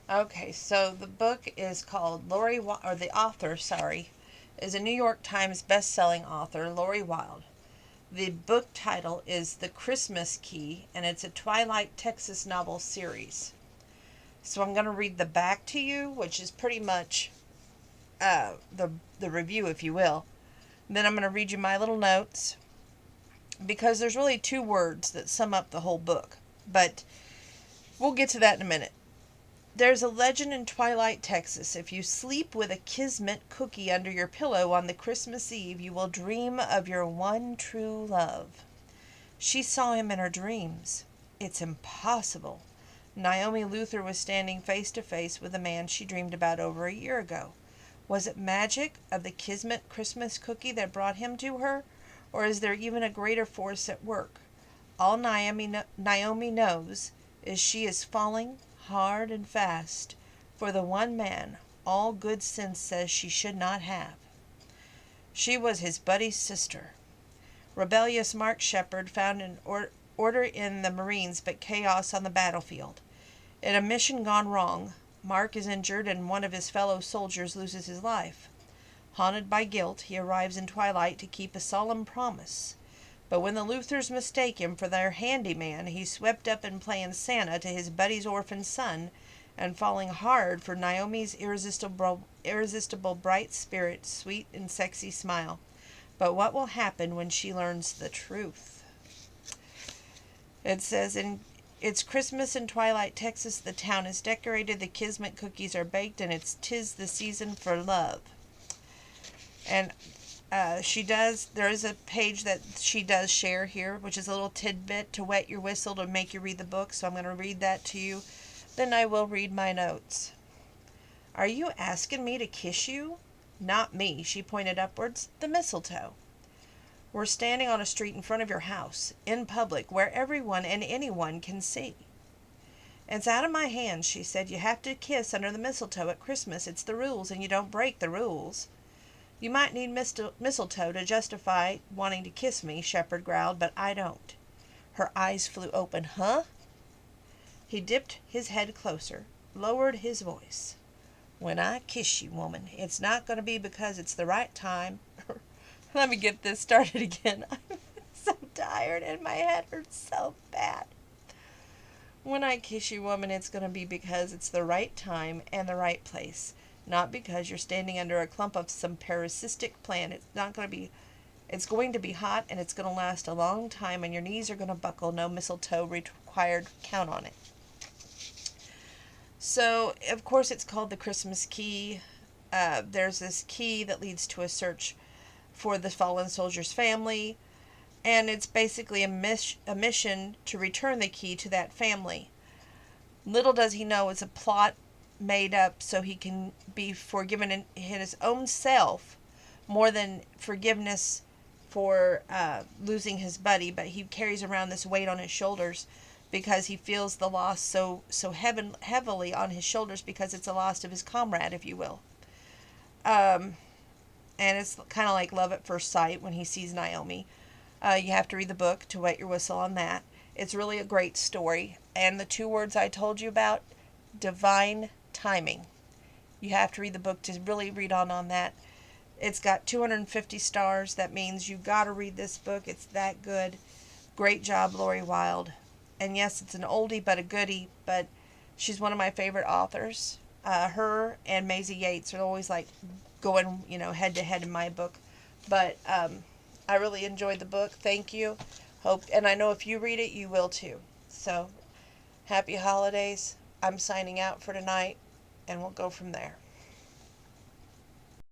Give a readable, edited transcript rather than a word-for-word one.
Okay, so the book is called or the author, sorry, is a New York Times best-selling author, Lori Wilde. The book title is The Christmas Key, and it's a Twilight Texas novel series. So I'm going to read the back to you, which is pretty much the review, if you will. Then I'm going to read you my little notes because there's really two words that sum up the whole book. But we'll get to that in a minute. There's a legend in Twilight, Texas. If you sleep with a kismet cookie under your pillow on the Christmas Eve, you will dream of your one true love. She saw him in her dreams. It's impossible. Naomi Luther was standing face to face with the man she dreamed about over a year ago. Was it magic of the kismet Christmas cookie that brought him to her? Or is there even a greater force at work? All Naomi knows is she is falling hard and fast for the one man all good sense says she should not have. She was his buddy's sister. Rebellious Mark Shepard found an order in the Marines but chaos on the battlefield. In a mission gone wrong, Mark is injured and one of his fellow soldiers loses his life. Haunted by guilt, he arrives in Twilight to keep a solemn promise. But when the Luthers mistake him for their handyman, he's swept up in playing Santa to his buddy's orphan son and falling hard for Naomi's irresistible bright spirit, sweet and sexy smile. But what will happen when she learns the truth? It says, it's Christmas in Twilight, Texas. The town is decorated, the kismet cookies are baked, and tis the season for love. And there is a page that she does share here, which is a little tidbit to wet your whistle to make you read the book, so I'm going to read that to you. Then I will read my notes. Are you asking me to kiss you? Not me, she pointed upwards, the mistletoe. We're standing on a street in front of your house, in public, where everyone and anyone can see. It's out of my hands, she said. You have to kiss under the mistletoe at Christmas. It's the rules, and you don't break the rules. You might need mistletoe to justify wanting to kiss me, Shepard growled, but I don't. Her eyes flew open. Huh? He dipped his head closer, lowered his voice. When I kiss you, woman, it's not going to be because it's the right time. Let me get this started again. I'm so tired and my head hurts so bad. When I kiss you, woman, it's going to be because it's the right time and the right place. Not because you're standing under a clump of some parasitic plant. It's going to be hot and it's going to last a long time and your knees are going to buckle. No mistletoe required. Count on it. So, of course, it's called the Christmas Key. There's this key that leads to a search for the fallen soldier's family. And it's basically a mission to return the key to that family. Little does he know it's a plot made up so he can be forgiven in his own self more than forgiveness for losing his buddy, but he carries around this weight on his shoulders because he feels the loss so heavily on his shoulders because it's a loss of his comrade, if you will. And it's kind of like love at first sight when he sees Naomi. You have to read the book to wet your whistle on that. It's really a great story. And the two words I told you about, divine timing. You have to read the book to really read on that. It's got 250 stars. That means you got to read this book. It's that good. Great job, Lori Wilde. And yes, it's an oldie but a goodie, but she's one of my favorite authors. Her and Maisie Yates are always like going, head to head in my book. But I really enjoyed the book. Thank you. And I know if you read it, you will too. So, happy holidays. I'm signing out for tonight, and we'll go from there.